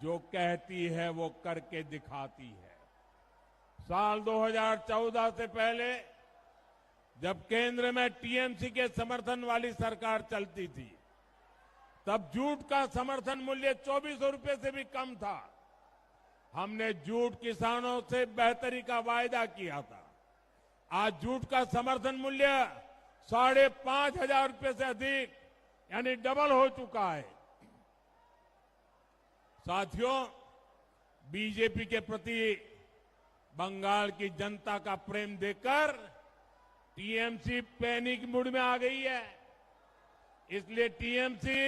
जो कहती है वो करके दिखाती है। साल 2014 से पहले जब केंद्र में टीएमसी के समर्थन वाली सरकार चलती थी, तब जूट का समर्थन मूल्य 2400 रुपए से भी कम था। हमने जूट किसानों से बेहतरी का वायदा किया था। आज जूट का समर्थन मूल्य 5,500 रुपए से अधिक यानी डबल हो चुका है। साथियों, बीजेपी के प्रति बंगाल की जनता का प्रेम देखकर टीएमसी पैनिक मूड में आ गई है। इसलिए टीएमसी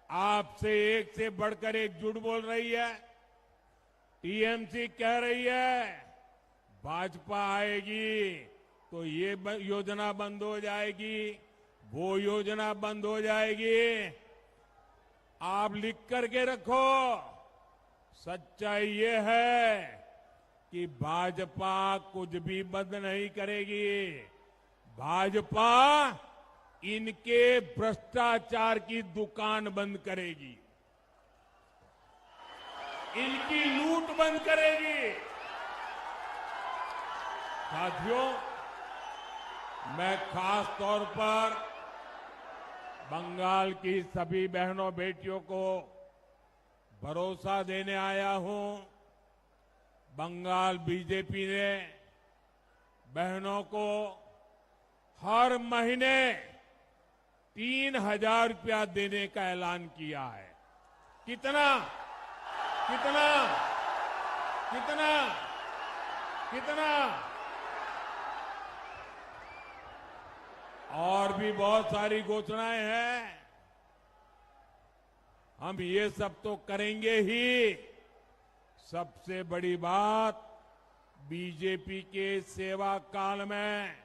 आपसे एक से बढ़कर एक झूठ बोल रही है। टीएमसी कह रही है भाजपा आएगी तो ये योजना बंद हो जाएगी, वो योजना बंद हो जाएगी। आप लिख करके रखो, सच्चाई ये है कि भाजपा कुछ भी बंद नहीं करेगी। भाजपा इनके भ्रष्टाचार की दुकान बंद करेगी, इनकी लूट बंद करेगी। साथियों, मैं खास तौर पर बंगाल की सभी बहनों बेटियों को भरोसा देने आया हूं। बंगाल बीजेपी ने बहनों को हर महीने 3,000 रुपया देने का ऐलान किया है। कितना कितना कितना कितना और भी बहुत सारी घोषणाएं हैं। हम ये सब तो करेंगे ही। सबसे बड़ी बात, बीजेपी के सेवा काल में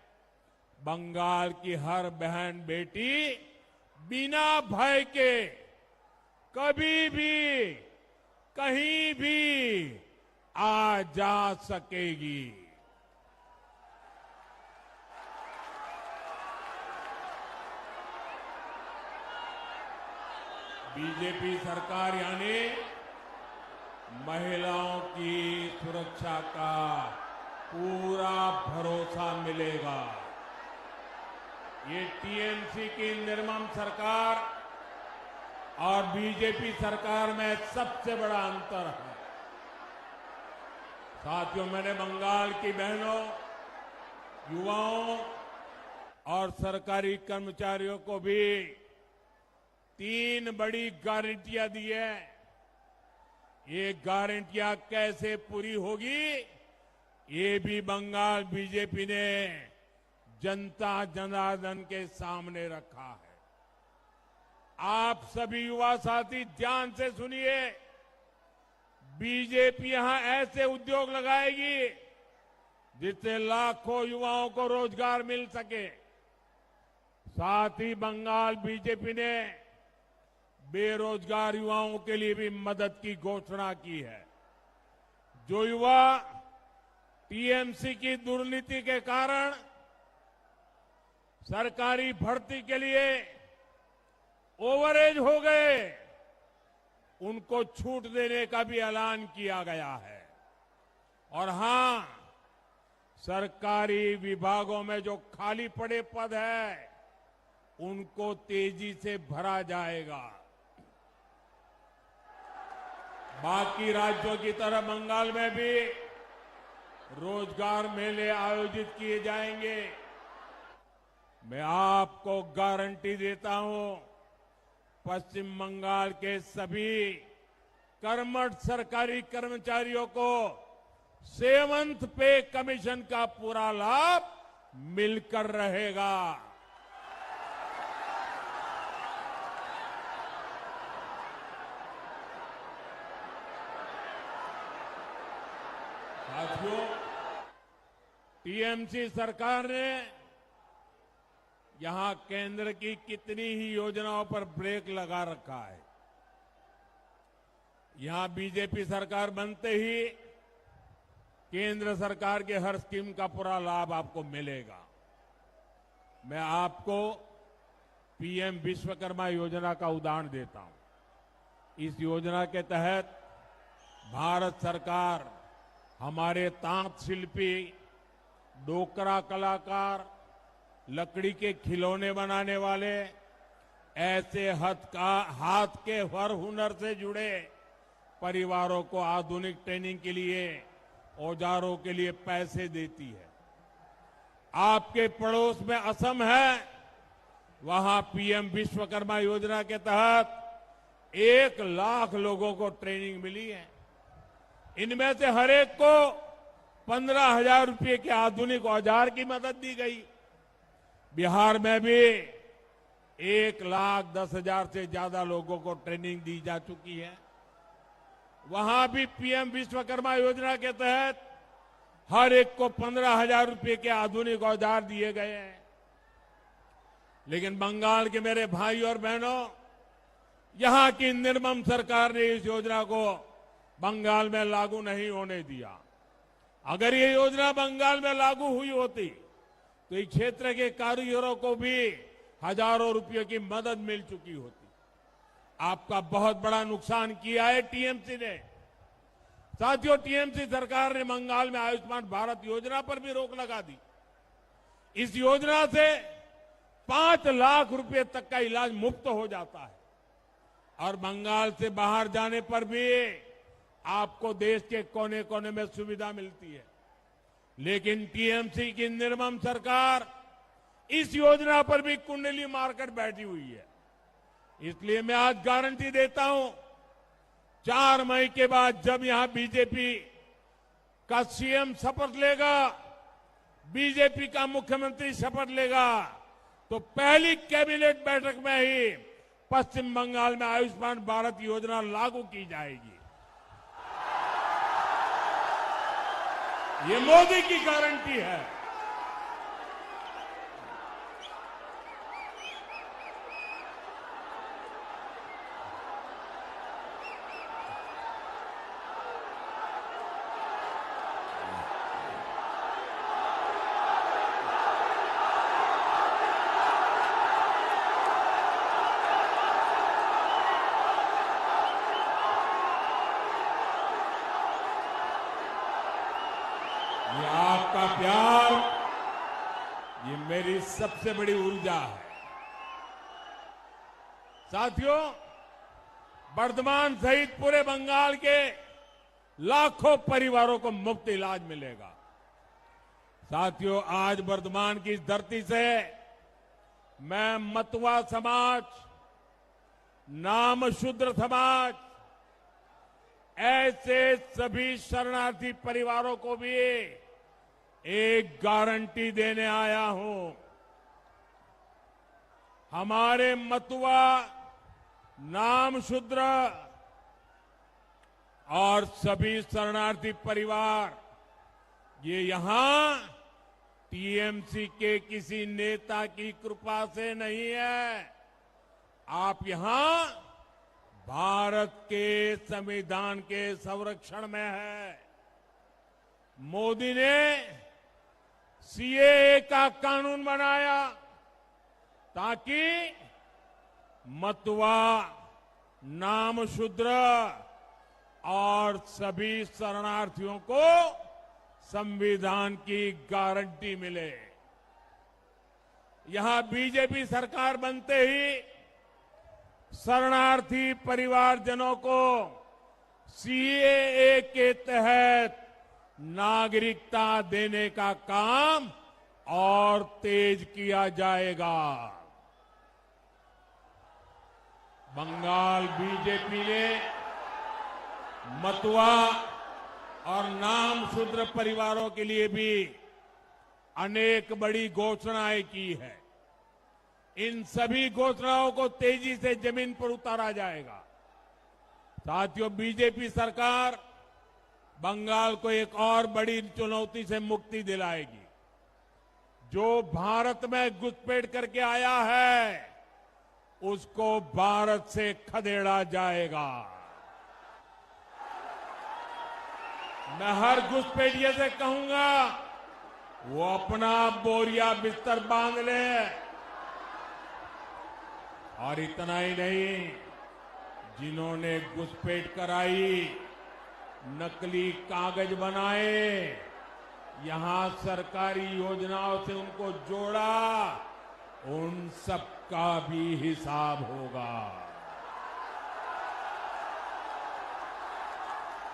बंगाल की हर बहन बेटी बिना भय के कभी भी कहीं भी आ जा सकेगी। बीजेपी सरकार यानी महिलाओं की सुरक्षा का पूरा भरोसा मिलेगा। ये टीएमसी की निर्मम सरकार और बीजेपी सरकार में सबसे बड़ा अंतर है। साथियों, मैंने बंगाल की बहनों, युवाओं और सरकारी कर्मचारियों को भी 3 बड़ी गारंटियां दी है। ये गारंटियां कैसे पूरी होगी, ये भी बंगाल बीजेपी ने जनता जनार्दन के सामने रखा है। आप सभी युवा साथी ध्यान से सुनिए। बीजेपी यहां ऐसे उद्योग लगाएगी जिससे लाखों युवाओं को रोजगार मिल सके। साथ ही बंगाल बीजेपी ने बेरोजगार युवाओं के लिए भी मदद की घोषणा की है। जो युवा टीएमसी की दुर्नीति के कारण सरकारी भर्ती के लिए ओवरेज हो गए, उनको छूट देने का भी ऐलान किया गया है। और हां, सरकारी विभागों में जो खाली पड़े पद है, उनको तेजी से भरा जाएगा। बाकी राज्यों की तरह बंगाल में भी रोजगार मेले आयोजित किए जाएंगे। मैं आपको गारंटी देता हूं, पश्चिम बंगाल के सभी कर्मठ सरकारी कर्मचारियों को 7th पे कमीशन का पूरा लाभ मिलकर रहेगा। साथियों, टीएमसी सरकार ने यहां केंद्र की कितनी ही योजनाओं पर ब्रेक लगा रखा है। यहां बीजेपी सरकार बनते ही केंद्र सरकार के हर स्कीम का पूरा लाभ आपको मिलेगा। मैं आपको पीएम विश्वकर्मा योजना का उदाहरण देता हूं। इस योजना के तहत भारत सरकार हमारे तांत शिल्पी, डोकरा कलाकार, लकड़ी के खिलौने बनाने वाले, ऐसे हाथ के हर हुनर से जुड़े परिवारों को आधुनिक ट्रेनिंग के लिए, औजारों के लिए पैसे देती है। आपके पड़ोस में असम है, वहां पीएम विश्वकर्मा योजना के तहत 1 लाख लोगों को ट्रेनिंग मिली है। इनमें से हर एक को 15,000 रुपये के आधुनिक औजार की मदद दी गई। बिहार में भी 1,10,000 से ज्यादा लोगों को ट्रेनिंग दी जा चुकी है। वहां भी पीएम विश्वकर्मा योजना के तहत हर एक को 15,000 रुपये के आधुनिक औजार दिए गए हैं। लेकिन बंगाल के मेरे भाई और बहनों, यहां की निर्मम सरकार ने इस योजना को बंगाल में लागू नहीं होने दिया। अगर ये योजना बंगाल में लागू हुई होती तो इस क्षेत्र के कारीगरों को भी हजारों रुपयों की मदद मिल चुकी होती। आपका बहुत बड़ा नुकसान किया है टीएमसी ने। साथियों, टीएमसी सरकार ने बंगाल में आयुष्मान भारत योजना पर भी रोक लगा दी। इस योजना से 5 लाख रुपए तक का इलाज मुफ्त हो जाता है और बंगाल से बाहर जाने पर भी आपको देश के कोने कोने में सुविधा मिलती है। लेकिन टीएमसी की निर्मम सरकार इस योजना पर भी कुंडली मारकर बैठी हुई है। इसलिए मैं आज गारंटी देता हूं, 4 मई के बाद जब यहां बीजेपी का सीएम शपथ लेगा, बीजेपी का मुख्यमंत्री शपथ लेगा, तो पहली कैबिनेट बैठक में ही पश्चिम बंगाल में आयुष्मान भारत योजना लागू की जाएगी। ये मोदी की गारंटी है। ये आपका प्यार, ये मेरी सबसे बड़ी ऊर्जा है। साथियों, बर्धमान सहित पूरे बंगाल के लाखों परिवारों को मुफ्त इलाज मिलेगा। साथियों, आज बर्धमान की इस धरती से मैं मतवा समाज, नाम शूद्र समाज, ऐसे सभी शरणार्थी परिवारों को भी एक गारंटी देने आया हूं। हमारे मतुआ, नाम शूद्र और सभी शरणार्थी परिवार ये यहां टीएमसी के किसी नेता की कृपा से नहीं है। आप यहां भारत के संविधान के संरक्षण में है। मोदी ने सीएए का कानून बनाया ताकि मतवा, नाम शूद्र और सभी शरणार्थियों को संविधान की गारंटी मिले। यहां बीजेपी सरकार बनते ही शरणार्थी परिवारजनों को सीएए के तहत नागरिकता देने का काम और तेज किया जाएगा। बंगाल बीजेपी ने मतुआ और नाम शूद्र परिवारों के लिए भी अनेक बड़ी घोषणाएं की है। इन सभी घोषणाओं को तेजी से जमीन पर उतारा जाएगा। साथियों, बीजेपी सरकार बंगाल को एक और बड़ी चुनौती से मुक्ति दिलाएगी। जो भारत में घुसपैठ करके आया है उसको भारत से खदेड़ा जाएगा। मैं हर घुसपैठिए से कहूंगा वो अपना बोरिया बिस्तर बांध ले। और इतना ही नहीं, जिन्होंने घुसपैठ कराई, नकली कागज बनाए, यहां सरकारी योजनाओं से उनको जोड़ा, उन सबका भी हिसाब होगा।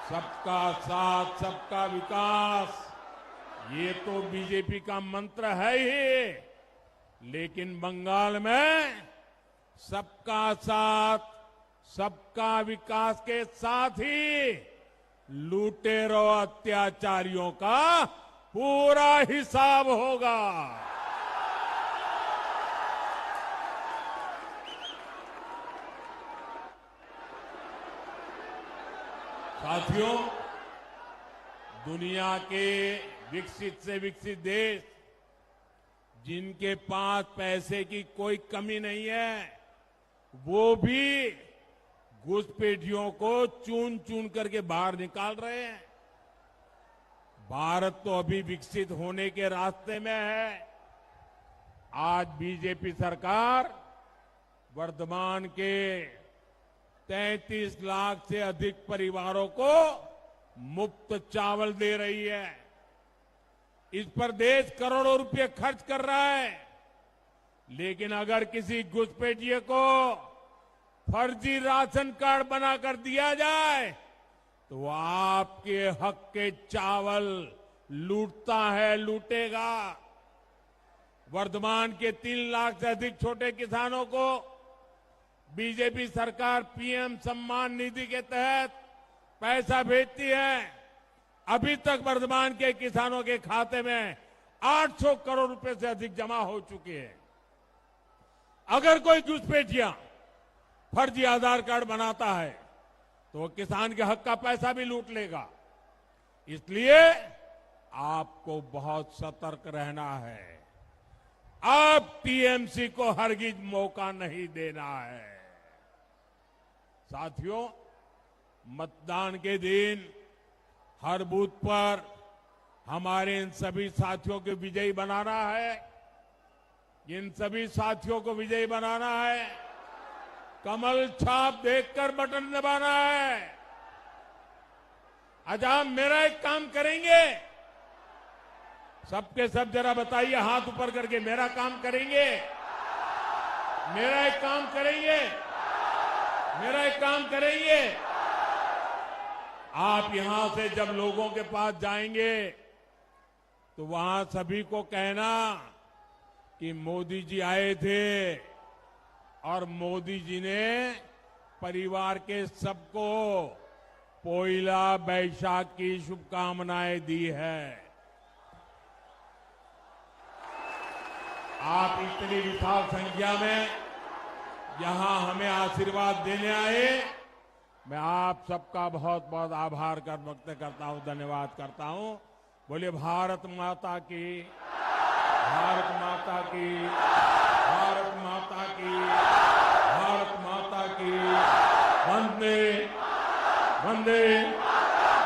सबका साथ, सबका विकास, ये तो बीजेपी का मंत्र है ही, लेकिन बंगाल में सबका साथ, सबका विकास के साथ ही लुटेरों, अत्याचारियों का पूरा हिसाब होगा। साथियों, दुनिया के विकसित से विकसित देश जिनके पास पैसे की कोई कमी नहीं है, वो भी घुसपैठियों को चुन चुन करके बाहर निकाल रहे हैं। भारत तो अभी विकसित होने के रास्ते में है। आज बीजेपी सरकार वर्धमान के 33 लाख से अधिक परिवारों को मुफ्त चावल दे रही है। इस पर देश करोड़ों रुपए खर्च कर रहा है, लेकिन अगर किसी घुसपैठिए को फर्जी राशन कार्ड बनाकर दिया जाए तो वो आपके हक के चावल लूटता है, लूटेगा। वर्धमान के 3 लाख से अधिक छोटे किसानों को बीजेपी सरकार पीएम सम्मान निधि के तहत पैसा भेजती है। अभी तक वर्धमान के किसानों के खाते में 800 करोड़ रुपए से अधिक जमा हो चुके हैं। अगर कोई घुसपैठिया फर्जी आधार कार्ड बनाता है तो वो किसान के हक का पैसा भी लूट लेगा। इसलिए आपको बहुत सतर्क रहना है। अब टीएमसी को हरगिज मौका नहीं देना है। साथियों, मतदान के दिन हर बूथ पर हमारे इन सभी साथियों को विजयी बनाना है। इन सभी साथियों को विजयी बनाना है। कमल छाप देखकर बटन दबाना है। आज आप मेरा एक काम करेंगे, सबके सब जरा बताइए हाथ ऊपर करके, मेरा काम करेंगे? मेरा एक काम करेंगे? मेरा एक काम करेंगे? आप यहां से जब लोगों के पास जाएंगे तो वहां सभी को कहना कि मोदी जी आए थे और मोदी जी ने परिवार के सबको पोइला बैशाख की शुभकामनाएं दी है। आप इतनी विशाल संख्या में यहां हमें आशीर्वाद देने आए, मैं आप सबका बहुत बहुत आभार व्यक्त करता हूं, धन्यवाद करता हूं। बोलिए भारत माता की, भारत माता की, भारत माता की, भारत माता की। वंदे वंदे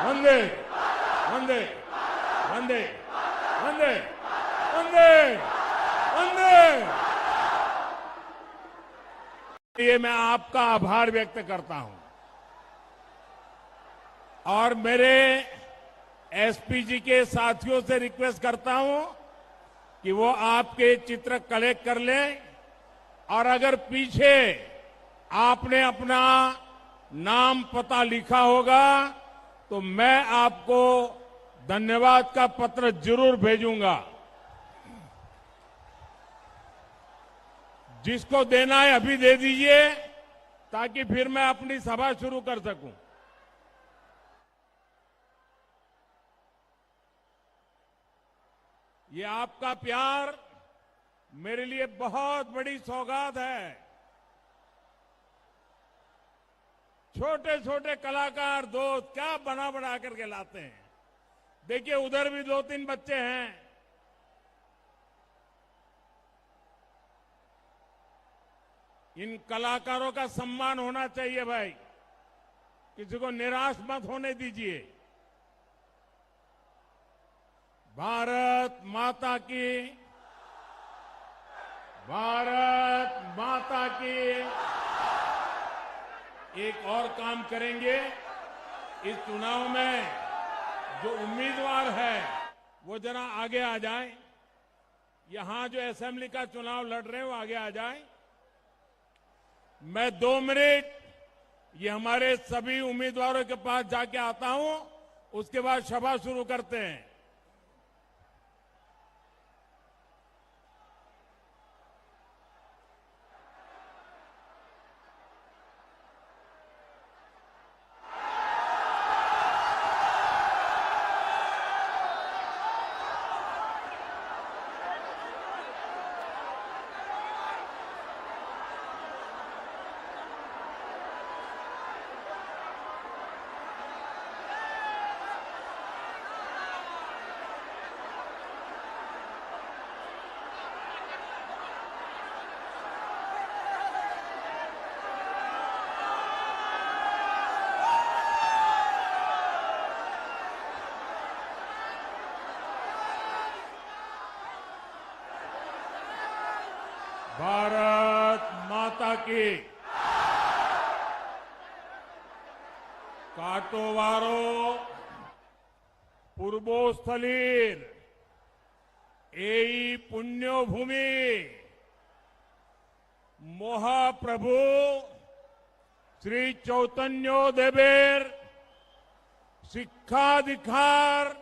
वंदे वंदे वंदे वंदे वंदे वंदे। ये मैं आपका आभार व्यक्त करता हूं और मेरे एसपीजी के साथियों से रिक्वेस्ट करता हूं कि वो आपके चित्र कलेक्ट कर लें और अगर पीछे आपने अपना नाम पता लिखा होगा तो मैं आपको धन्यवाद का पत्र जरूर भेजूंगा। जिसको देना है अभी दे दीजिए ताकि फिर मैं अपनी सभा शुरू कर सकूं। ये आपका प्यार मेरे लिए बहुत बड़ी सौगात है। छोटे छोटे कलाकार दोस्त क्या बना बना करके लाते हैं। देखिए उधर भी 2-3 बच्चे हैं। इन कलाकारों का सम्मान होना चाहिए भाई, किसी को निराश मत होने दीजिए। भारत माता की, भारत माता की। एक और काम करेंगे। इस चुनाव में जो उम्मीदवार है वो जरा आगे आ जाए। यहां जो असेंबली का चुनाव लड़ रहे हैं वो आगे आ जाए। मैं 2 मिनट ये हमारे सभी उम्मीदवारों के पास जाके आता हूं, उसके बाद सभा शुरू करते हैं। भारत माता की। काटोवारो पूर्वोस्थलीर एई पुण्यभूमि महाप्रभु श्री चैतन्य देवेर शिक्षाधिकार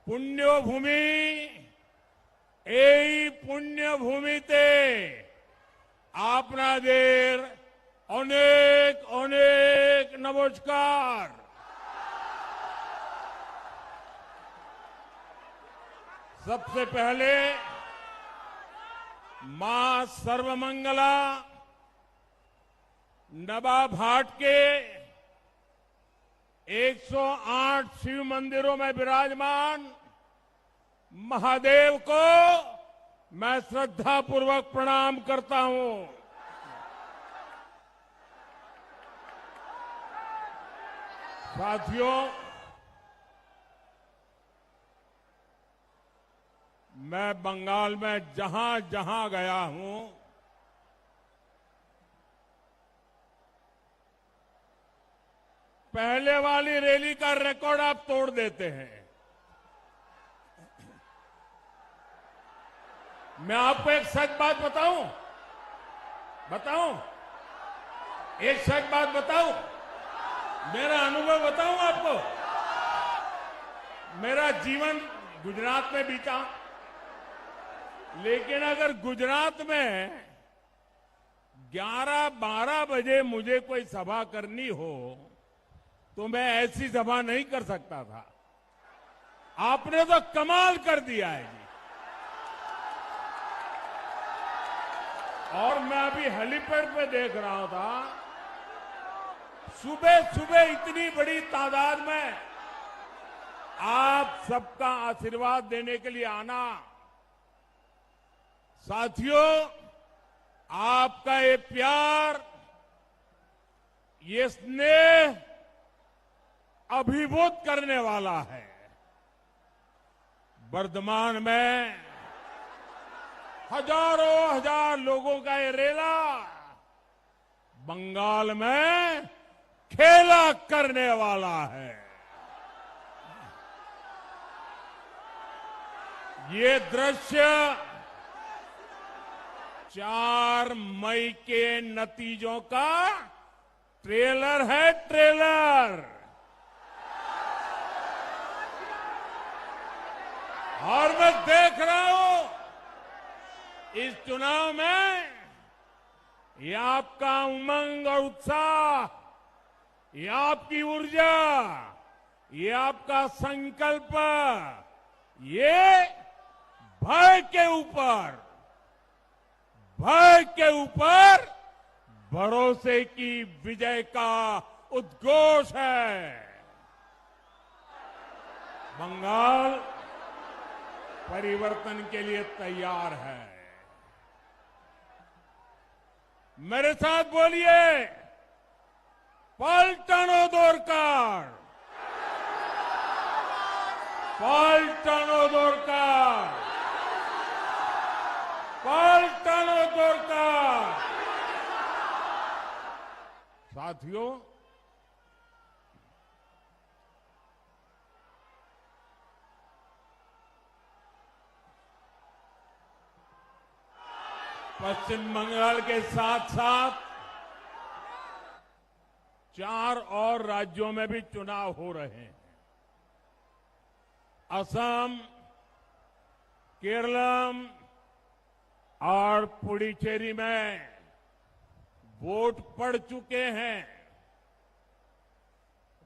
पुण्यभूमि এই পুণ্যভূমিতে আপনাদের অনেক অনেক নমস্কার। सबसे पहले मां सर्वमंगला नवाभाट के 108 शिव मंदिरों में विराजमान महादेव को मैं श्रद्धापूर्वक प्रणाम करता हूं। साथियों, मैं बंगाल में जहां जहां गया हूं, पहले वाली रैली का रिकॉर्ड आप तोड़ देते हैं। मैं आपको एक सच बात बताऊं, एक सच बात बताऊं, मेरा अनुभव बताऊं आपको। मेरा जीवन गुजरात में बीता, लेकिन अगर गुजरात में 11-12 बजे मुझे कोई सभा करनी हो तो मैं ऐसी सभा नहीं कर सकता था। आपने तो कमाल कर दिया है जी। और मैं अभी हेलीपैड पे देख रहा था, सुबह सुबह इतनी बड़ी तादाद में आप सबका आशीर्वाद देने के लिए आना। साथियों, आपका ये प्यार, ये स्नेह अभिभूत करने वाला है। वर्धमान में हजारों हजार लोगों का ये रेला बंगाल में खेला करने वाला है। ये दृश्य 4 मई के नतीजों का ट्रेलर है, ट्रेलर। और मैं देख रहा हूं इस चुनाव में ये आपका उमंग और उत्साह, ये आपकी ऊर्जा, ये आपका संकल्प, ये भय के ऊपर भरोसे की विजय का उद्घोष है। बंगाल परिवर्तन के लिए तैयार है। मेरे साथ बोलिए, पलटनो दोरकार, पलटनो दोरकार, पलटनो दोरकार। साथियों, पश्चिम बंगाल के साथ साथ 4 और राज्यों में भी चुनाव हो रहे हैं। असम, केरलम और पुडुचेरी में वोट पड़ चुके हैं।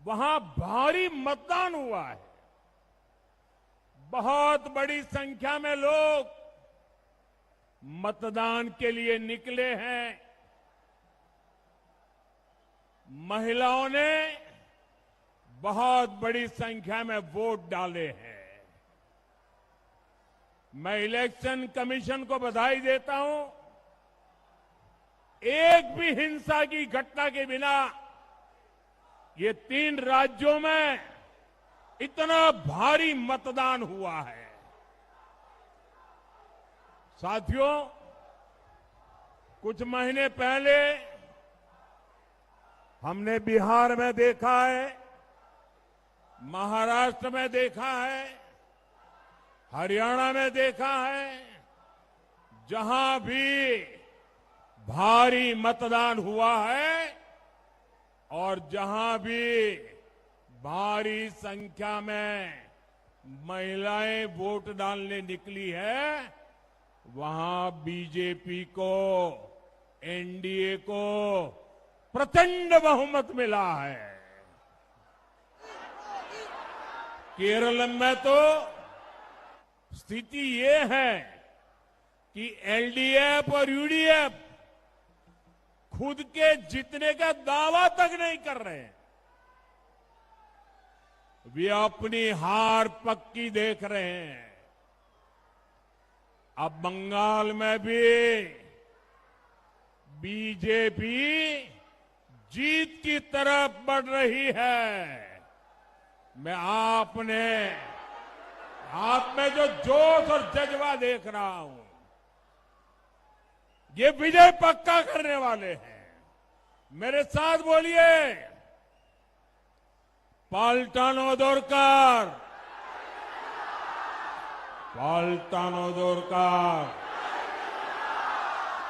वहां भारी मतदान हुआ है। बहुत बड़ी संख्या में लोग मतदान के लिए निकले हैं। महिलाओं ने बहुत बड़ी संख्या में वोट डाले हैं। मैं इलेक्शन कमीशन को बधाई देता हूं। एक भी हिंसा की घटना के बिना ये 3 राज्यों में इतना भारी मतदान हुआ है। साथियों, कुछ महीने पहले हमने बिहार में देखा है, महाराष्ट्र में देखा है, हरियाणा में देखा है, जहां भी भारी मतदान हुआ है और जहां भी भारी संख्या में महिलाएं वोट डालने निकली है, वहां बीजेपी को, एनडीए को प्रचंड बहुमत मिला है। केरल में तो स्थिति ये है कि एलडीएफ और यूडीएफ खुद के जीतने का दावा तक नहीं कर रहे हैं। वे अपनी हार पक्की देख रहे हैं। अब बंगाल में भी बीजेपी जीत की तरफ बढ़ रही है। मैं आप में जो जोश और जज्बा देख रहा हूं, ये विजय पक्का करने वाले हैं। मेरे साथ बोलिए, पाल्टानो दोरकार, पाल्टानो दोरकार,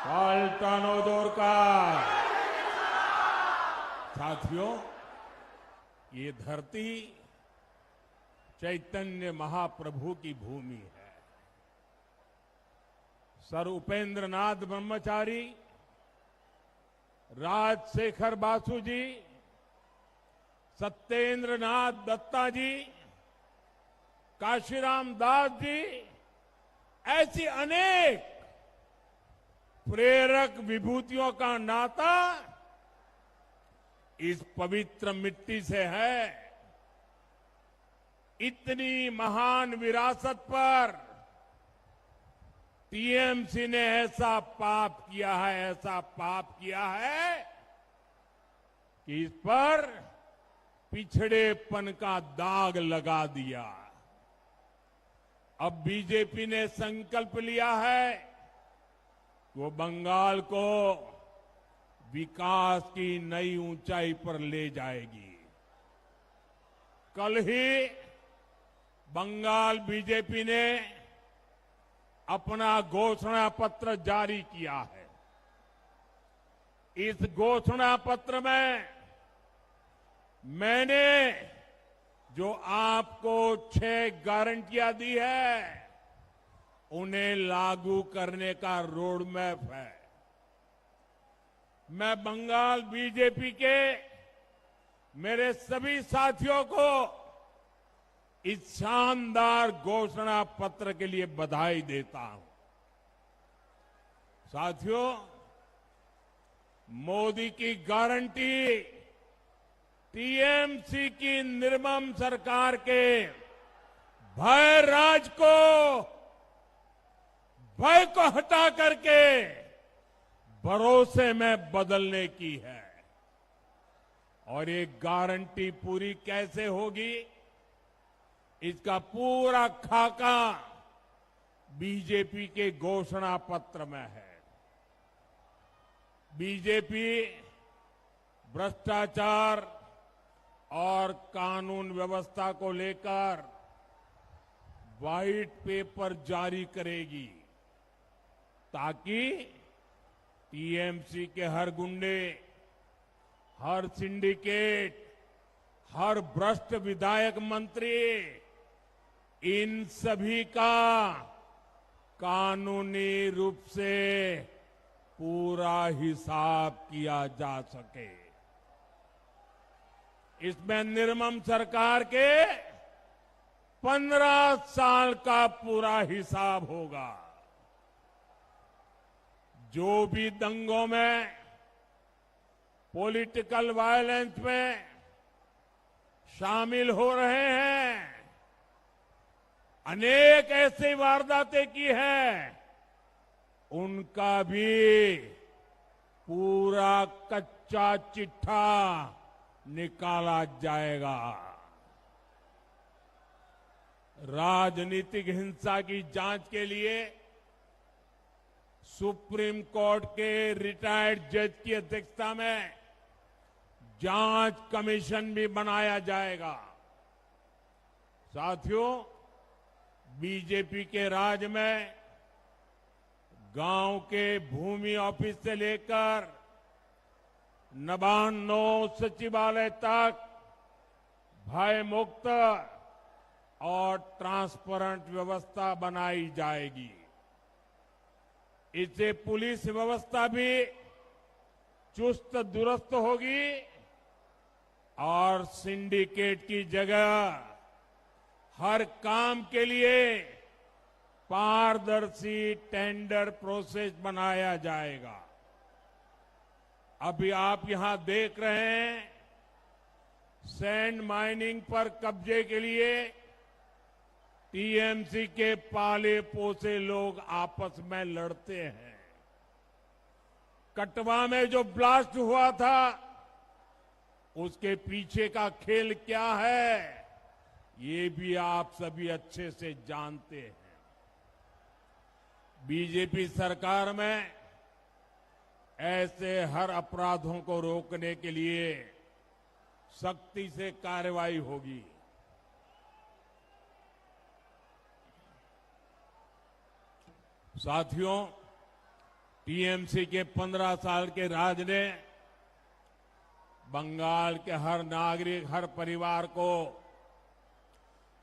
पाल्टानो दोरकार। साथियों, ये धरती चैतन्य महाप्रभु की भूमि है। सर उपेंद्र नाथ ब्रह्मचारी, राजशेखर बासु जी, सत्येंद्र नाथ दत्ता जी, काशीराम दास जी, ऐसी अनेक प्रेरक विभूतियों का नाता इस पवित्र मिट्टी से है। इतनी महान विरासत पर टीएमसी ने ऐसा पाप किया है कि इस पर पिछड़ेपन का दाग लगा दिया। अब बीजेपी ने संकल्प लिया है कि वो बंगाल को विकास की नई ऊंचाई पर ले जाएगी। कल ही बंगाल बीजेपी ने अपना घोषणा पत्र जारी किया है। इस घोषणा पत्र में मैंने जो आपको 6 गारंटियां दी है, उन्हें लागू करने का रोड मैप है। मैं बंगाल बीजेपी के मेरे सभी साथियों को इस शानदार घोषणा पत्र के लिए बधाई देता हूं। साथियों, मोदी की गारंटी टीएमसी की निर्मम सरकार के भय राज को, भय को हटा करके भरोसे में बदलने की है। और ये गारंटी पूरी कैसे होगी, इसका पूरा खाका बीजेपी के घोषणा पत्र में है। बीजेपी भ्रष्टाचार और कानून व्यवस्था को लेकर व्हाइट पेपर जारी करेगी ताकि टीएमसी के हर गुंडे, हर सिंडिकेट, हर भ्रष्ट विधायक मंत्री, इन सभी का कानूनी रूप से पूरा हिसाब किया जा सके। इसमें निर्मम सरकार के 15 साल का पूरा हिसाब होगा। जो भी दंगों में, पॉलिटिकल वायलेंस में शामिल हो रहे हैं, अनेक ऐसी वारदातें की है, उनका भी पूरा कच्चा चिट्ठा निकाला जाएगा। राजनीतिक हिंसा की जांच के लिए सुप्रीम कोर्ट के रिटायर्ड जज की अध्यक्षता में जांच कमीशन भी बनाया जाएगा। साथियों, बीजेपी के राज में गांव के भूमि ऑफिस से लेकर नबान्नो सचिवालय तक भय मुक्त और ट्रांसपेरेंट व्यवस्था बनाई जाएगी। इससे पुलिस व्यवस्था भी चुस्त दुरुस्त होगी और सिंडिकेट की जगह हर काम के लिए पारदर्शी टेंडर प्रोसेस बनाया जाएगा। अभी आप यहां देख रहे हैं, सैंड माइनिंग पर कब्जे के लिए टीएमसी के पाले पोसे लोग आपस में लड़ते हैं। कटवा में जो ब्लास्ट हुआ था, उसके पीछे का खेल क्या है, ये भी आप सभी अच्छे से जानते हैं। बीजेपी सरकार में ऐसे हर अपराधों को रोकने के लिए सख्ती से कार्रवाई होगी। साथियों, टीएमसी के 15 साल के राज ने बंगाल के हर नागरिक, हर परिवार को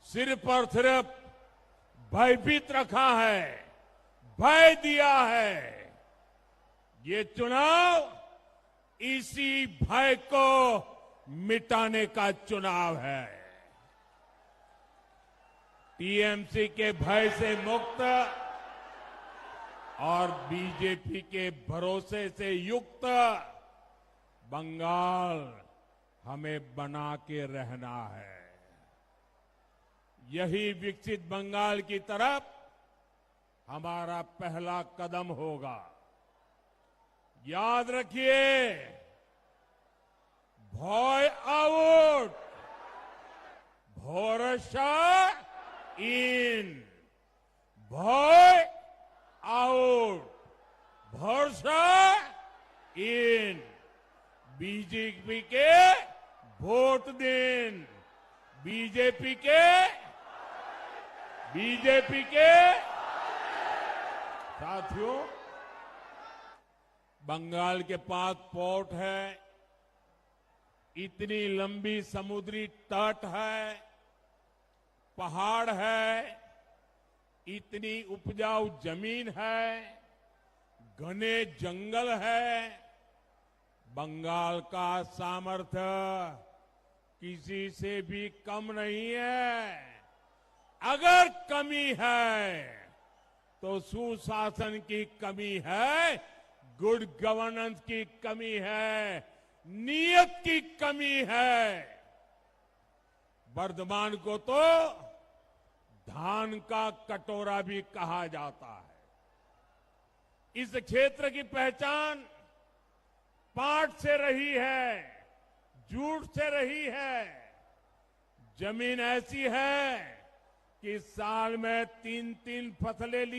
सिर्फ और सिर्फ भयभीत रखा है, भय दिया है। ये चुनाव इसी भय को मिटाने का चुनाव है। टीएमसी के भय से मुक्त और बीजेपी के भरोसे से युक्त बंगाल हमें बना के रहना है। यही विकसित बंगाल की तरफ हमारा पहला कदम होगा। याद रखिए, भय आउट, भरोसा इन। भय आउट, भरोसा इन। बीजेपी के वोट दिन, बीजेपी के साथियों, बंगाल के पास पोर्ट है, इतनी लंबी समुद्री तट है, पहाड़ है, इतनी उपजाऊ जमीन है, घने जंगल है। बंगाल का सामर्थ्य किसी से भी कम नहीं है। अगर कमी है तो सुशासन की कमी है, गुड गवर्नेंस की कमी है, नीयत की कमी है। वर्धमान को तो धान का कटोरा भी कहा जाता है। इस क्षेत्र की पहचान पाट से रही है, जूट से रही है। जमीन ऐसी है कि साल में 3-3 फसलें ली